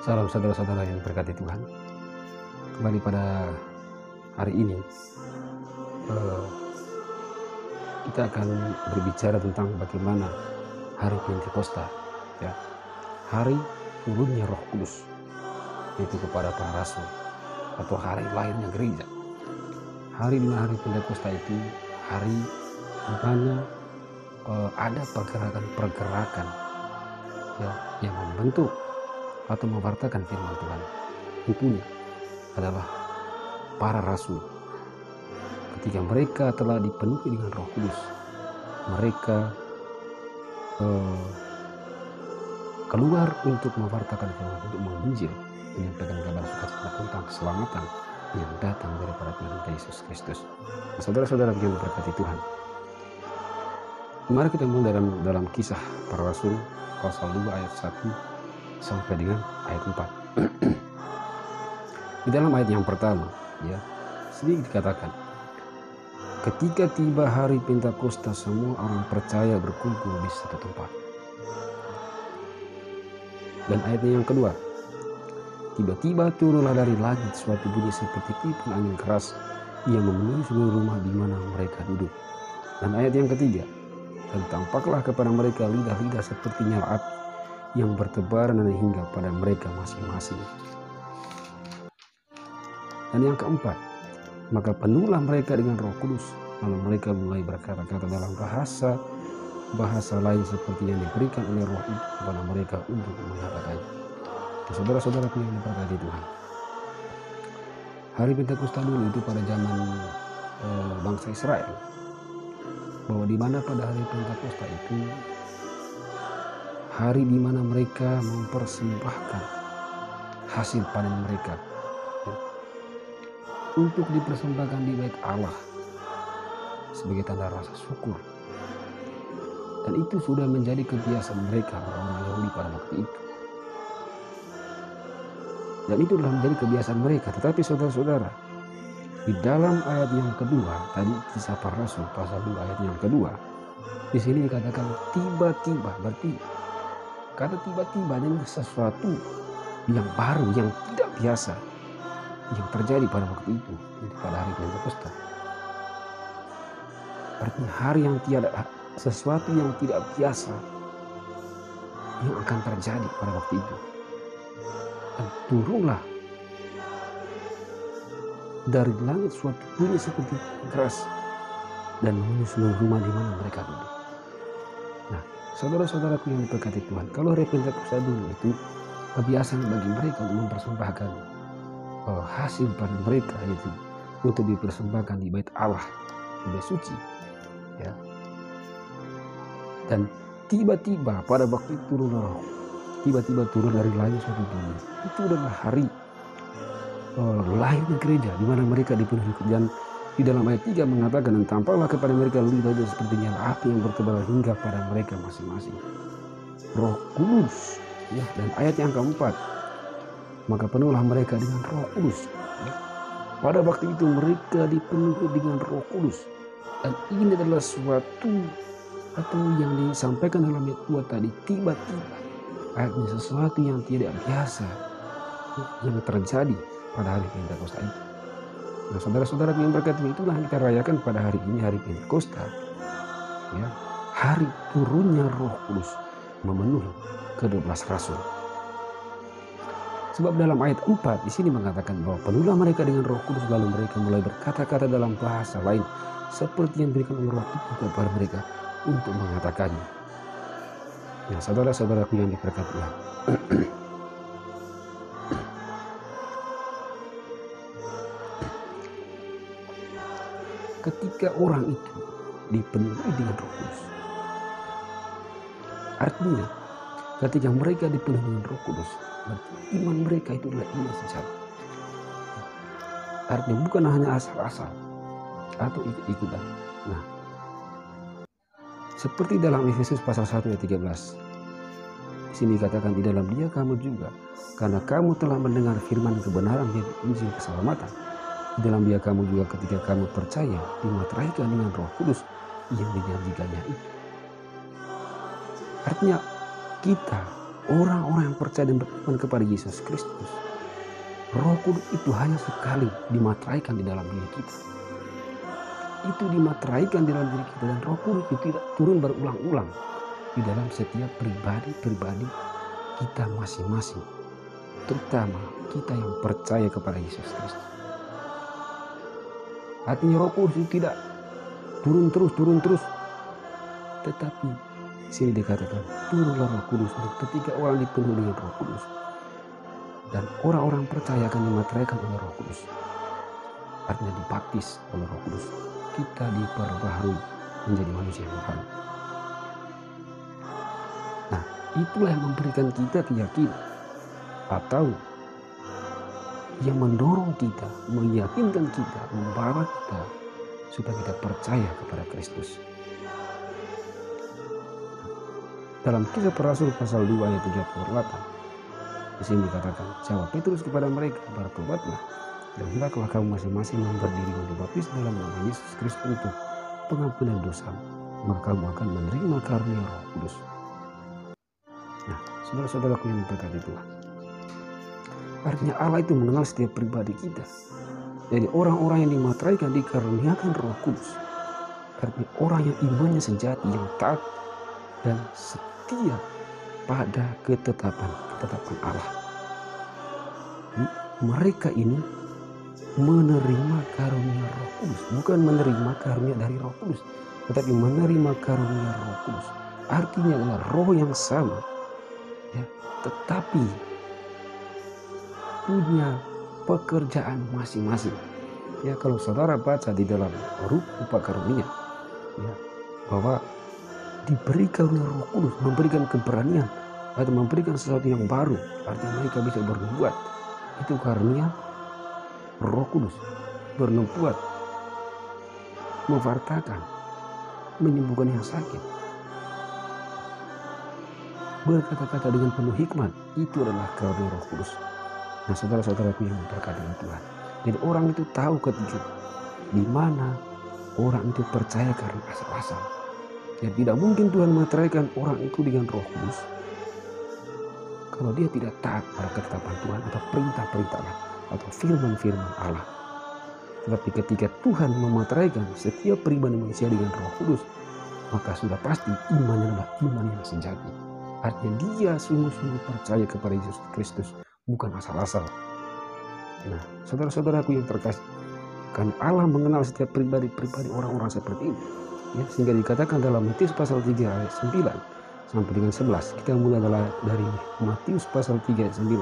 Salam saudara-saudara yang diberkati Tuhan. Kembali pada hari ini kita akan berbicara tentang bagaimana hari Pentakosta, ya, hari turunnya Roh Kudus itu kepada para rasul atau hari lahirnya gereja. Hari di mana hari Pentakosta itu hari di mana ada pergerakan-pergerakan, ya, yang membentuk atau mewartakan firman Tuhan. Tentunya adalah para rasul. Ketika mereka telah dipenuhi dengan Roh Kudus, mereka keluar untuk mewartakan firman, untuk menginjil, menyampaikan kabar sukacita tentang keselamatan yang datang daripada Tuhan Yesus Kristus. Saudara-saudara yang diberkati Tuhan, mari kita mulai dalam kisah para rasul pasal 2 ayat 1 sampai dengan ayat 4. Di dalam ayat yang pertama, ya, sedikit dikatakan, ketika tiba hari Pentakosta, semua orang percaya berkumpul di satu tempat. Dan ayatnya yang kedua, tiba-tiba turunlah dari langit suatu bunyi seperti tiupan angin keras yang memenuhi seluruh rumah di mana mereka duduk. Dan ayat yang ketiga, dan tampaklah kepada mereka lidah-lidah seperti nyala api yang bertebaran dan hingga pada mereka masing-masing. Dan yang keempat, maka penuhlah mereka dengan Roh Kudus, lalu mereka mulai berkata-kata dalam bahasa lain seperti yang diberikan oleh Roh itu kepada mereka untuk mengatakannya. Saudara-saudara yang diberkati Tuhan, hari Pentakosta dulu itu pada zaman bangsa Israel, bahwa di mana pada hari Pentakosta itu hari di mana mereka mempersembahkan hasil panen mereka, ya, untuk dipersembahkan di bait Allah sebagai tanda rasa syukur. Dan itu sudah menjadi kebiasaan mereka, orang-orang Yahudi pada waktu itu. Dan itu telah menjadi kebiasaan mereka. Tetapi saudara-saudara, di dalam ayat yang kedua, tadi kisah para rasul pasal 2 ayat yang kedua, di sini dikatakan tiba-tiba. Berarti kata tiba-tiba ini sesuatu yang baru, yang tidak biasa, yang terjadi pada waktu itu, pada hari Pentakosta. Artinya hari yang sesuatu yang tidak biasa yang akan terjadi pada waktu itu. Dan turunlah dari langit suatu bunyi seperti keras dan memenuhi seluruh rumah di mana mereka duduk. Nah, saudara-saudaraku yang diberkati Tuhan, kalau hari Pentakosta dulu itu kebiasaan bagi mereka untuk mempersembahkan hasil panen mereka itu untuk dipersembahkan di bait Allah, di bait suci, ya. Dan tiba-tiba pada waktu itu tiba-tiba turun dari langit suatu bunyi. Itu adalah hari lahirnya gereja, di mana mereka dipenuhi. Dan di dalam ayat 3 mengatakan, dan tampaklah kepada mereka lidah-lidah seperti nyala api yang bertebaran hingga pada mereka masing-masing. Roh Kudus, ya. Dan ayat yang keempat, maka penuhlah mereka dengan Roh Kudus, ya. Pada waktu itu mereka dipenuhi dengan Roh Kudus. Dan ini adalah suatu atau yang disampaikan dalam ayat 2 tadi, tiba-tiba. Artinya sesuatu yang tidak biasa, ya, yang terjadi pada hari Pentakosta itu. Nah, saudara-saudara yang berkati, itulah yang kita rayakan pada hari ini, hari Pentakosta, ya, hari turunnya Roh Kudus memenuhi ke-12 rasul. Sebab dalam ayat 4 di sini mengatakan bahwa penuhlah mereka dengan Roh Kudus, lalu mereka mulai berkata-kata dalam bahasa lain seperti yang diberikan oleh Roh itu kepada mereka untuk mengatakannya. Ya, saudara-saudaraku yang diberkati Tuhan, ketika orang itu dipenuhi dengan Roh Kudus, artinya ketika mereka dipenuhi dengan Roh Kudus, berarti iman mereka itu adalah iman sejati. Artinya bukan hanya asal-asal atau ikut-ikutan. Nah, seperti dalam Efesus pasal 1 ayat 13. Di sini dikatakan, di dalam Dia kamu juga, karena kamu telah mendengar firman kebenaran yaitu Injil keselamatan. Di dalam Dia kamu juga ketika kamu percaya dimateraikan dengan Roh Kudus yang dijanjikannya itu. Artinya kita orang-orang yang percaya dan beriman kepada Yesus Kristus, Roh Kudus itu hanya sekali dimateraikan di dalam diri kita. Itu dimateraikan di dalam diri kita, dan Roh Kudus itu tidak turun berulang-ulang di dalam setiap pribadi kita masing-masing, terutama kita yang percaya kepada Yesus Kristus. Artinya Roh Kudus itu tidak turun terus, tetapi sini dikatakan turunlah Roh Kudus. Ketika orang dipenuhi dengan Roh Kudus dan orang-orang percaya akan dimateraikan oleh Roh Kudus, artinya dibaptis oleh Roh Kudus, kita diperbaharui menjadi manusia yang baru. Nah, itulah yang memberikan kita keyakinan, atau yang mendorong kita, meyakinkan kita, membawa kita supaya kita percaya kepada Kristus. Dalam Kisah Para Rasul pasal 2 ayat 38, di sini dikatakan, jawab Petrus kepada mereka, bertobatlah dan hendaklah kamu masing-masing memberi diri dibaptis dalam nama Yesus Kristus untuk pengampunan dosa, maka kamu akan menerima karunia Roh Kudus. Nah, saudara-saudaraku yang berkati Tuhan, artinya Allah itu mengenal setiap pribadi kita. Jadi orang-orang yang dimateraikan dikaruniakan Roh Kudus, artinya orang yang imannya sejati, yang taat dan setia pada ketetapan Allah. Mereka ini menerima karunia Roh Kudus, bukan menerima karunia dari Roh Kudus, tetapi menerima karunia Roh Kudus. Artinya adalah roh yang sama, ya, tetapi punya pekerjaan masing-masing. Ya, kalau saudara baca di dalam rupa karunia, ya, bahwa diberi karunia Roh Kudus, memberikan keberanian atau memberikan sesuatu yang baru, artinya mereka bisa bernubuat. Itu karunia Roh Kudus, bernubuat, mewartakan, menyembuhkan yang sakit, berkata-kata dengan penuh hikmat. Itu adalah karunia Roh Kudus. Nah, saudara-saudaraku yang berkati Tuhan, jadi orang itu tahu ketika di mana orang itu percaya karena asal-asal. Jadi tidak mungkin Tuhan memateraikan orang itu dengan Roh Kudus kalau dia tidak taat pada ketetapan Tuhan atau perintah-perintah Allah atau firman-firman Allah. Tetapi ketika Tuhan memateraikan setiap pribadi manusia dengan Roh Kudus, maka sudah pasti imannya adalah iman yang sejati. Artinya dia sungguh-sungguh percaya kepada Yesus Kristus, bukan asal-asal. Nah, saudara-saudaraku yang terkasih, karena Allah mengenal setiap pribadi orang-orang seperti ini, ya, sehingga dikatakan dalam Matius pasal 3 ayat 9 sampai dengan 11. Kita mulai dari Matius pasal 3 ayat 9.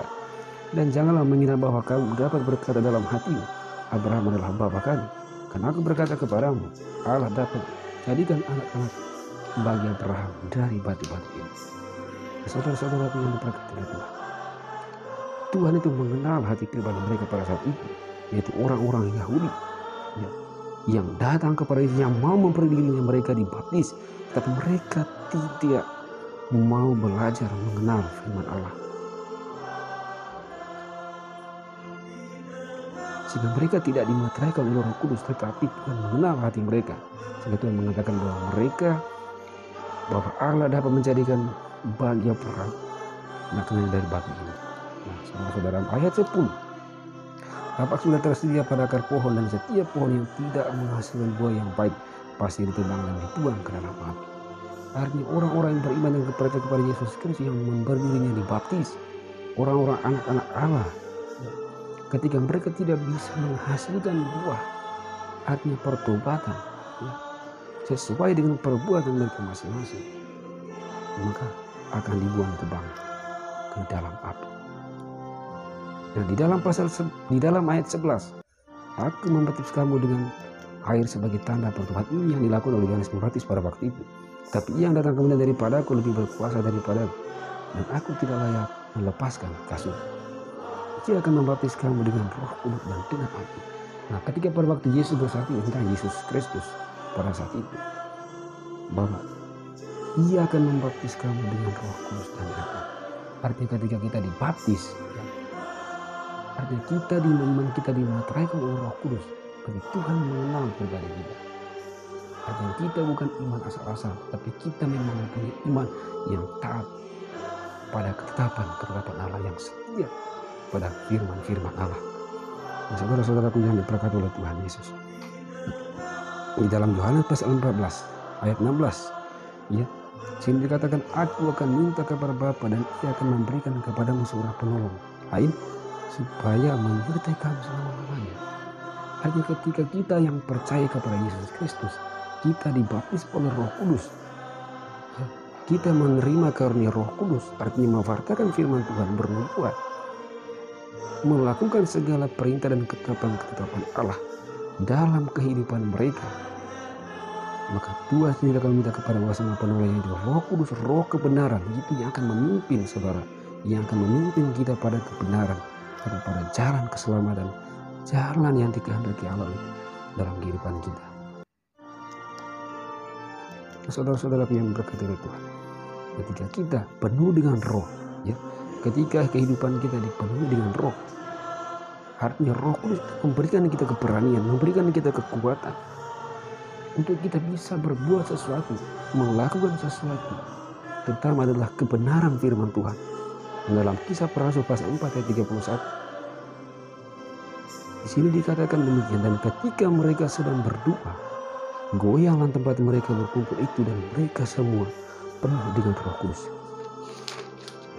Dan janganlah mengira bahwa kamu dapat berkata dalam hatimu, Abraham adalah bapa kami. Karena aku berkata kepadamu, Allah dapat jadikan anak-anak bagi Abraham dari batu-batu ini. Saudara-saudaraku yang diberkati Tuhan, Tuhan itu mengenal hati pribadi mereka pada saat itu, yaitu orang-orang Yahudi, ya, yang datang kepada Yesus, yang mau memberi dirinya mereka dibaptis, tapi mereka tidak mau belajar mengenal firman Allah. Sehingga mereka tidak dimateraikan oleh Roh Kudus, tetapi Tuhan mengenal hati mereka. Sehingga Tuhan mengatakan bahwa Allah dapat menjadikan bagi Abraham anak-anak dari batu ini. Nah, saudara-saudara, ayat 10. Tapak sudah tersedia pada akar pohon, dan setiap pohon yang tidak menghasilkan buah yang baik pasti ditebang dan dibuang ke dalam api. Artinya orang-orang yang beriman dan percaya kepada Yesus Kristus, yang memberi dirinya dibaptis, orang-orang anak-anak Allah, ketika mereka tidak bisa menghasilkan buah, artinya pertobatan, ya, sesuai dengan perbuatan mereka masing-masing, maka akan dibuang tebang ke dalam api. Nah, di dalam ayat 11, aku membaptis kamu dengan air sebagai tanda pertobatan. Ini yang dilakukan oleh Yohanes Pembaptis pada waktu itu. Tapi ia yang datang kemudian daripadaku lebih berkuasa daripadaku, dan aku tidak layak melepaskan kasut. Dia akan membaptis kamu dengan Roh Kudus dan dengan api. Nah, ketika pada waktu Yesus bersaksi tentang Yesus Kristus pada saat itu, bahwa ia akan membaptis kamu dengan Roh Kudus dan dengan api. Artinya ketika kita dibaptis, ya, artinya kita dimateraikan oleh Roh Kudus, bagi Tuhan mengenal pribadi kita. Artinya kita bukan iman asal-asal, tapi kita memang mempunyai iman yang taat pada ketetapan Allah yang setia pada firman-firman Allah. Nah, saudara-saudaraku yang diberkati oleh Tuhan Yesus, di dalam Yohanes pasal 14 ayat 16, ya, sini dikatakan, aku akan minta kepada Bapa dan Ia akan memberikan kepadamu seorang penolong lain supaya menyertai kamu selama-lamanya. Artinya ketika kita yang percaya kepada Yesus Kristus, kita dibaptis oleh Roh Kudus, kita menerima karunia Roh Kudus, artinya mewartakan firman Tuhan, bernubuat, melakukan segala perintah dan ketetapan-ketetapan Allah dalam kehidupan mereka. Maka Tuhan sendiri akan minta kepada pasangan penolong itu Roh Kudus, Roh kebenaran, itu yang akan memimpin saudara, yang akan memimpin kita pada kebenaran, pada jalan keselamatan, jalan yang dikehendaki Allah dalam kehidupan kita. Saudara-saudara yang berkati oleh Tuhan, ketika kita penuh dengan Roh, ya, ketika kehidupan kita dipenuhi dengan Roh, artinya Roh Kudus memberikan kita keberanian, memberikan kita kekuatan untuk kita bisa berbuat sesuatu, melakukan sesuatu, terutama adalah kebenaran firman Tuhan. Dalam Kisah Para Rasul pasal 4 ayat 31, di sini dikatakan demikian, dan ketika mereka sedang berdoa, goyanglah tempat mereka berkumpul itu, dan mereka semua penuh dengan Roh Kudus.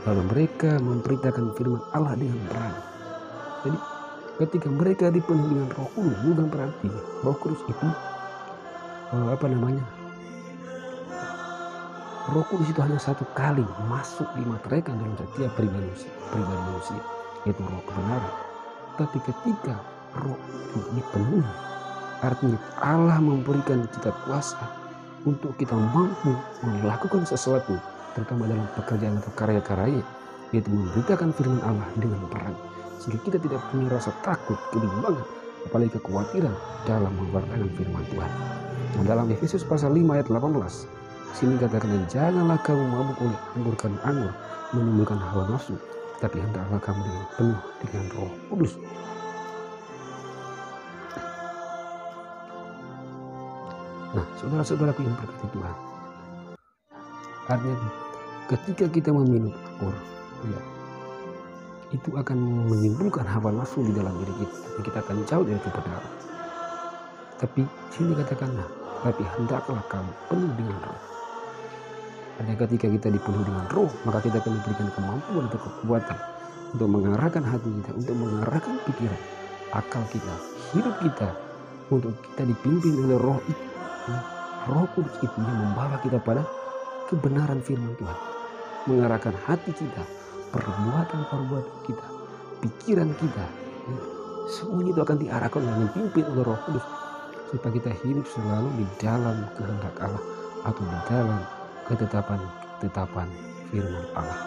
Lalu mereka memberitakan firman Allah dengan berani. Jadi ketika mereka dipenuhi dengan Roh Kudus, bukan berarti Roh Kudus itu Roh Kudus itu hanya satu kali masuk dimateraikan dalam setiap pribadi manusia, yaitu Roh kebenaran. Tapi ketika Roh itu dipenuhi, artinya Allah memberikan kita kuasa untuk kita mampu melakukan sesuatu, terutama dalam pekerjaan atau karya-karya, yaitu memberitakan firman Allah dengan berani, sehingga kita tidak punya rasa takut, kebimbangan, apalagi kekhawatiran dalam memberitakan firman Tuhan. Nah, dalam Efesus pasal 5 ayat 18, sini katakan, janganlah kamu mabuk oleh anggur menimbulkan hawa nafsu, tapi hendaklah kamu dengan penuh dengan Roh Kudus. Nah, saudara-saudaraku yang berkati Tuhan, artinya ketika kita meminum anggur, ya, itu akan menimbulkan hawa nafsu di dalam diri kita, dan kita akan jauh dari kebenaran. Tapi sini katakanlah, tapi hendaklah kamu penuh dengan Roh. Artinya ketika kita dipenuhi dengan Roh, maka kita akan diberikan kemampuan atau kekuatan untuk mengarahkan hati kita, untuk mengarahkan pikiran, akal kita, hidup kita, untuk kita dipimpin oleh Roh itu. Roh Kudus itu yang membawa kita pada kebenaran firman Tuhan, mengarahkan hati kita, perbuatan-perbuatan kita, pikiran kita, semuanya itu akan diarahkan dan dipimpin oleh Roh Kudus, supaya kita hidup selalu di dalam kehendak Allah atau di dalam ketetapan firman Allah.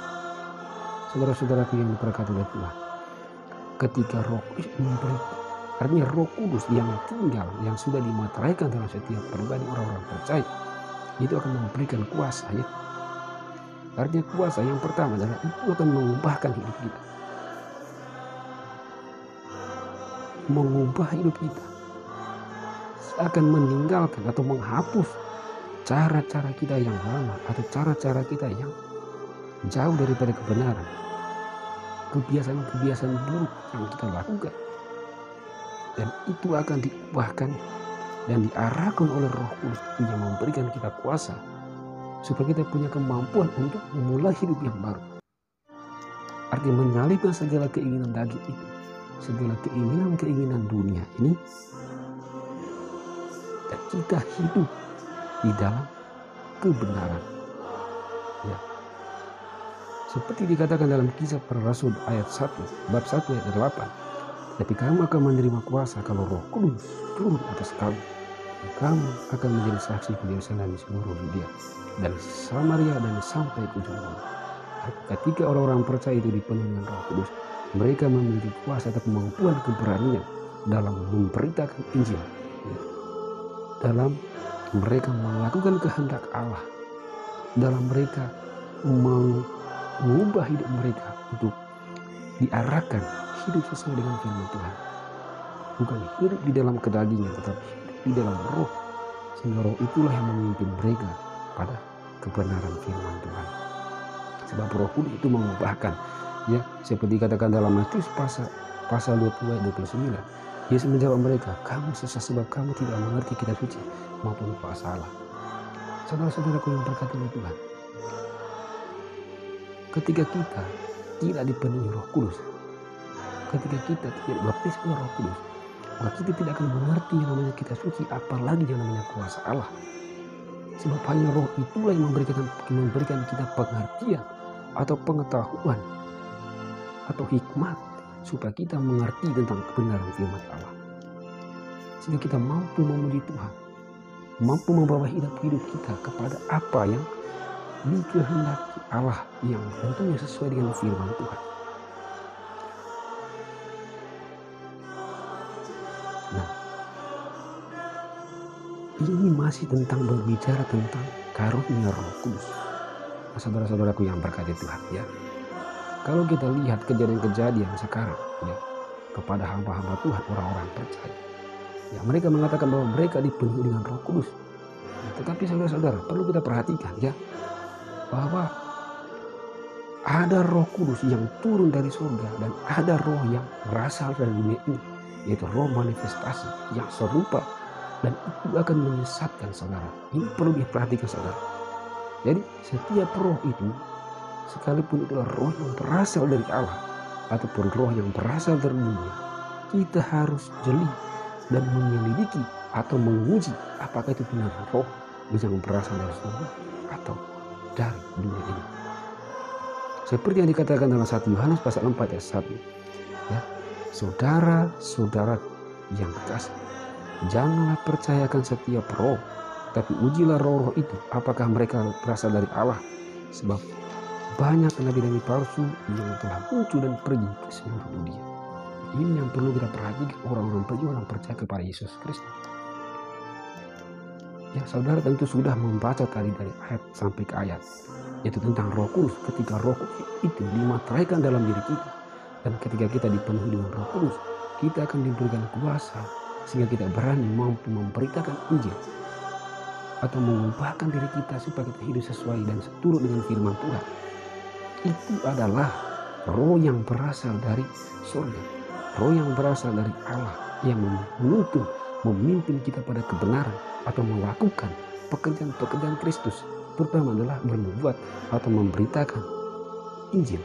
Saudara-saudaraku yang diberkati oleh Tuhan, ketika Roh Kudus memberi, artinya Roh Kudus yang tinggal, yang sudah dimateraikan dalam setiap pribadi orang-orang percaya, itu akan memberikan kuasa, ya. Artinya kuasa yang pertama adalah itu akan mengubahkan hidup kita, mengubah hidup kita, akan meninggalkan atau menghapus cara-cara kita yang lama atau cara-cara kita yang jauh daripada kebenaran, kebiasaan-kebiasaan buruk yang kita lakukan, dan itu akan diubahkan dan diarahkan oleh Roh Kudus yang memberikan kita kuasa supaya kita punya kemampuan untuk memulai hidup yang baru. Artinya menyalibkan segala keinginan daging itu, segala keinginan dunia ini, dan kita hidup di dalam kebenaran, ya. Seperti dikatakan dalam Kisah Para Rasul ayat 1, bab 1 ayat 8, tapi kamu akan menerima kuasa kalau Roh Kudus turun atas kamu, dan kamu akan menjadi saksi di Yerusalem, di seluruh Yudea dan Samaria dan sampai ke ujung bumi. Ketika orang-orang percaya itu dipenuhi dengan Roh Kudus, mereka memiliki kuasa atau kemampuan, keberanian dalam memberitakan Injil, ya. Dalam mereka melakukan kehendak Allah, dalam mereka mengubah hidup mereka untuk diarahkan hidup sesuai dengan firman Tuhan, bukan hidup di dalam kedagingan, tetapi hidup di dalam Roh, sehingga Roh itulah yang memimpin mereka pada kebenaran firman Tuhan. Sebab Roh Kudus itu mengubahkan, ya, seperti katakan dalam Matius pasal 20 ayat 29. Yesus menjawab mereka, kamu sesat sebab kamu tidak mengerti kitab suci maupun kuasa Allah. Saudara-saudaraku yang berkati oleh Tuhan, ketika kita tidak dipenuhi Roh Kudus, ketika kita tidak dibaptis oleh Roh Kudus, maka kita tidak akan mengerti yang namanya kitab suci, apalagi yang namanya kuasa Allah. Sebab hanya Roh itulah yang memberikan kita pengertian atau pengetahuan atau hikmat supaya kita mengerti tentang kebenaran firman Allah. Sehingga kita mampu memuji Tuhan, mampu membawa hidup kita kepada apa yang dikehendaki Allah, yang tentunya sesuai dengan firman Tuhan. Nah, ini masih tentang berbicara tentang karunia Roh Kudus. Nah, saudara-saudaraku yang berkati Tuhan, ya, kalau kita lihat kejadian-kejadian sekarang, ya, kepada hamba-hamba Tuhan, orang-orang percaya, ya, mereka mengatakan bahwa mereka dipenuhi dengan Roh Kudus. Ya, tetapi saudara-saudara, perlu kita perhatikan, ya, bahwa ada Roh Kudus yang turun dari surga dan ada roh yang berasal dari dunia ini, yaitu roh manifestasi yang serupa, dan itu akan menyesatkan saudara. Ini perlu diperhatikan saudara. Jadi setiap roh itu, sekalipun itulah roh yang berasal dari Allah ataupun roh yang berasal dari dunia, kita harus jeli dan menyelidiki atau menguji apakah itu benar roh yang berasal dari surga atau dari dunia ini. Seperti yang dikatakan dalam 1 Yohanes pasal 4 ayat 1, ya, saudara-saudara yang kekasih, janganlah percayakan setiap roh, tapi ujilah roh-roh itu apakah mereka berasal dari Allah, sebab banyak nabi-nabi palsu yang telah muncul dan pergi ke seluruh dunia. Ini yang perlu kita perhatikan, orang-orang percaya kepada Yesus Kristus. Ya, saudara tentu sudah membaca tadi dari ayat sampai ke ayat, yaitu tentang Roh Kudus. Ketika Roh Kudus itu dimateraikan dalam diri kita, dan ketika kita dipenuhi dengan Roh Kudus, kita akan diberikan kuasa sehingga kita berani mampu memberitakan Injil atau mengubahkan diri kita supaya kita hidup sesuai dan seturut dengan firman Tuhan. Itu adalah roh yang berasal dari surga, roh yang berasal dari Allah, yang menuntun, memimpin kita pada kebenaran atau melakukan pekerjaan-pekerjaan Kristus. Pertama adalah bernubuat atau memberitakan Injil,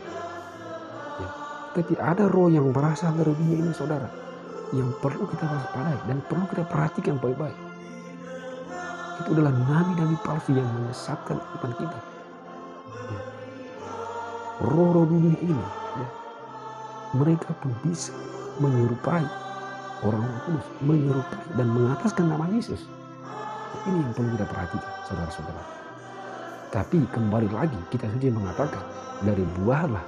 ya. Tapi ada roh yang berasal dari dunia ini saudara, yang perlu kita waspadai dan perlu kita perhatikan baik-baik. Itu adalah nabi-nabi palsu yang menyesatkan iman kita, ya. Roh-roh dunia ini, ya, mereka pun bisa menyerupai orang-orang kudus, menyerupai dan mengataskan nama Yesus. Ini yang perlu kita perhatikan saudara-saudara. Tapi kembali lagi kita sudah mengatakan dari buahlah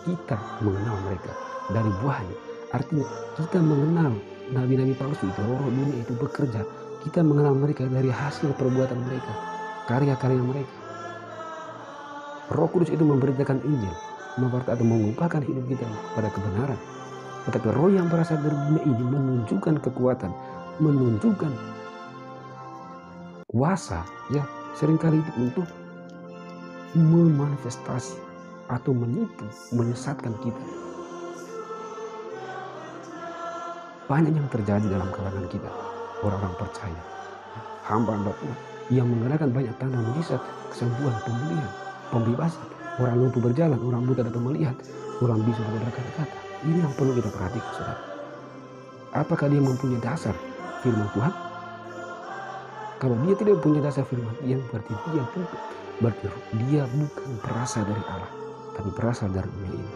kita mengenal mereka. Dari buahnya, artinya kita mengenal nabi-nabi palsu itu, roh dunia itu bekerja. Kita mengenal mereka dari hasil perbuatan mereka, karya-karya mereka. Roh Kudus itu memberitakan Injil, atau mengubahkan hidup kita kepada kebenaran. Tetapi roh yang berasal dari dunia ini menunjukkan kekuatan, menunjukkan kuasa, ya, seringkali itu untuk memanifestasi atau menipu, menyesatkan kita. Banyak yang terjadi dalam kalangan kita, orang-orang percaya, hamba-hamba Tuhan yang mengadakan banyak tanda mujizat, kesembuhan, pemulihan, pembebasan, orang lumpuh berjalan, orang buta dapat melihat, orang bisu dapat berkata-kata. Ini yang perlu kita perhatikan saudara. Apakah dia mempunyai dasar firman Tuhan? Kalau dia tidak punya dasar firman Tuhan, berarti dia bukan berasal dari Allah, tapi berasal dari dunia ini.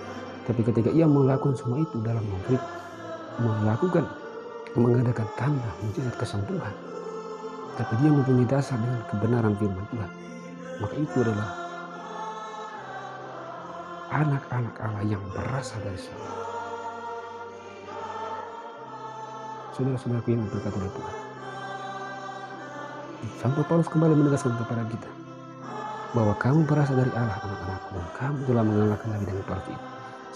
Tapi ketika ia melakukan semua itu dalam mengadakan tanda mujizat kesembuhan, tapi dia mempunyai dasar dengan kebenaran firman Tuhan, maka itu adalah anak-anak Allah yang berasal dari surga. Saudara-saudaraku yang berkata oleh Tuhan, Santo Paulus kembali menegaskan kepada kita bahwa kamu berasal dari Allah, anak-anakku, dan kamu telah mengalahkan nabi-nabi palsu itu.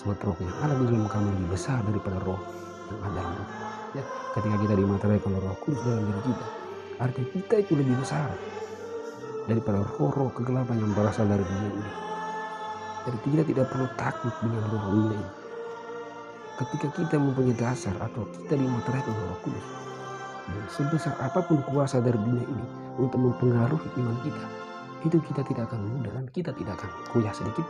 Sebab roh yang ada di dalam kamu lebih besar daripada roh yang ada dalam roh. Ya, ketika kita dimateraikan oleh Roh Kudus dalam diri kita, artinya kita itu lebih besar daripada roh-roh kegelapan yang berasal dari dunia ini. Jadi kita tidak perlu takut dengan roh dunia ini. Ketika kita mempunyai dasar atau kita dimaterai oleh Roh Kudus, dan sebesar apapun kuasa dari dunia ini untuk mempengaruhi iman kita, itu kita tidak akan mudah dan kita tidak akan goyah sedikit.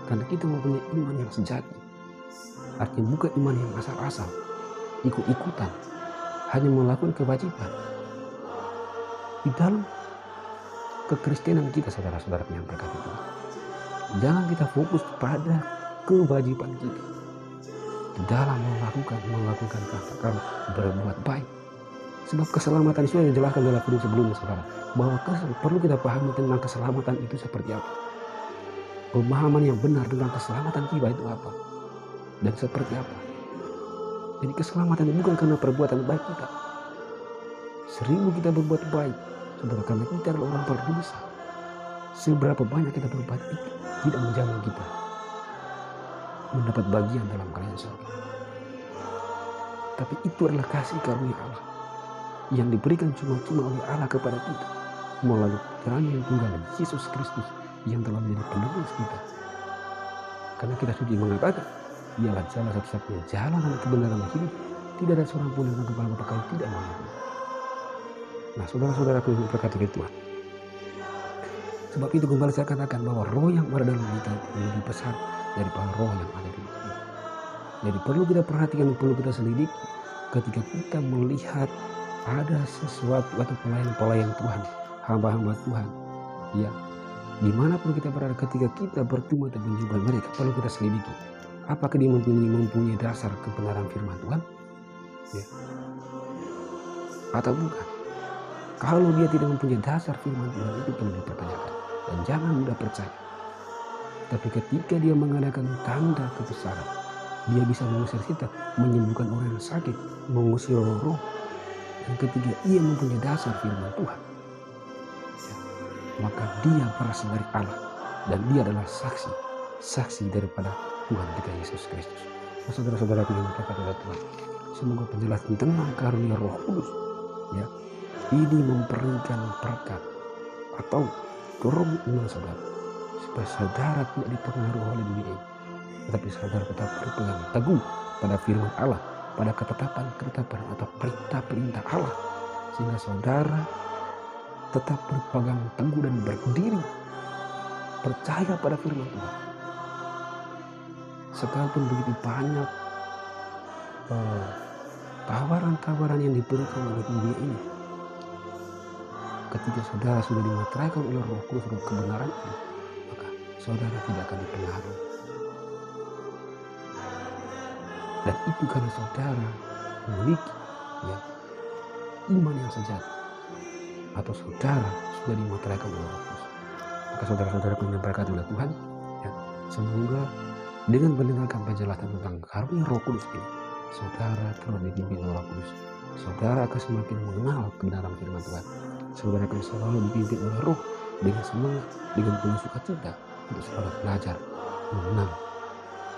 Karena kita mempunyai iman yang sejati. Artinya bukan iman yang asal-asal, ikut-ikutan, hanya melakukan kewajiban. Di dalam kekristenan kita, saudara-saudara yang berkati Tuhan, jangan kita fokus pada kewajiban kita di dalam melakukan katakan berbuat baik. Sebab keselamatan sudah dijelaskan dalam video sebelumnya, saudara, bahwa perlu kita pahami tentang keselamatan itu seperti apa. Pemahaman yang benar tentang keselamatan kita itu apa dan seperti apa. Jadi keselamatan itu bukan karena perbuatan baik kita. 1000 kita berbuat baik, saudara, karena kita adalah orang berdosa. Seberapa banyak kita berbuat itu tidak menjamin kita mendapat bagian dalam kerajaan surga. Tapi itu adalah kasih karunia Allah yang diberikan cuma-cuma oleh Allah kepada kita melalui putranya yang tunggal, Yesus Kristus, yang telah menjadi penebus kita. Karena kita suci mengatakan, ialah jalan satu-satunya jalan dan kebenaran dan hidup. Tidak ada seorang pun yang kepada Bapa kalau tidak mengaku. Nah, saudara-saudaraku yang berkati Tuhan, sebab itu kembali saya katakan bahwa roh yang ada dalam kita lebih besar daripada roh yang ada di kita. Jadi perlu kita perhatikan, perlu kita selidiki ketika kita melihat ada sesuatu atau pelayan-pelayan Tuhan, hamba-hamba Tuhan, ya, dimanapun kita berada, ketika kita bertemu atau menjumpai mereka, perlu kita selidiki apakah dia mempunyai dasar kebenaran firman Tuhan, ya, atau bukan. Kalau dia tidak mempunyai dasar firman Tuhan, itu perlu dipertanyakan dan jangan mudah percaya. Tapi ketika dia mengadakan tanda kebesaran, dia bisa mengusir setan, menyembuhkan orang yang sakit, mengusir roh-roh. Dan ketika ia mempunyai dasar firman Tuhan, ya, maka dia berasal dari Allah dan dia adalah saksi daripada Tuhan kita Yesus Kristus. Nah, saudara-saudaraku yang berkata oleh Tuhan, semoga penjelasan tentang karunia Roh Kudus, ya, ini memberikan berkat atau dorong iman saudara, supaya saudara tidak dipengaruhi oleh dunia ini, tetapi saudara tetap berpegang teguh pada firman Allah, pada ketetapan atau perintah-perintah Allah, sehingga saudara tetap berpegang teguh dan berdiri percaya pada firman Tuhan. Sekalipun begitu banyak tawaran-tawaran yang diberikan oleh dunia ini, ketika saudara sudah dimateraikan oleh Roh Kudus, roh kebenaran ini, maka saudara tidak akan dipengaruhi. Dan itu karena saudara memiliki, ya, iman yang sejati, atau saudara sudah dimateraikan oleh Roh Kudus. Maka saudara-saudara yang diberkati oleh Tuhan, ya, semoga dengan mendengarkan penjelasan tentang karunia Roh Kudus ini, saudara terus dipimpin oleh Roh Kudus. Saudara akan semakin mengenal kebenaran firman Tuhan. Saudara akan selalu dipimpin oleh Roh dengan semangat, dengan penuh sukacita untuk selalu belajar mengenal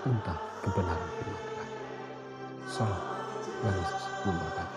tentang kebenaran firman Tuhan. Salam, dan Yesus memberkati.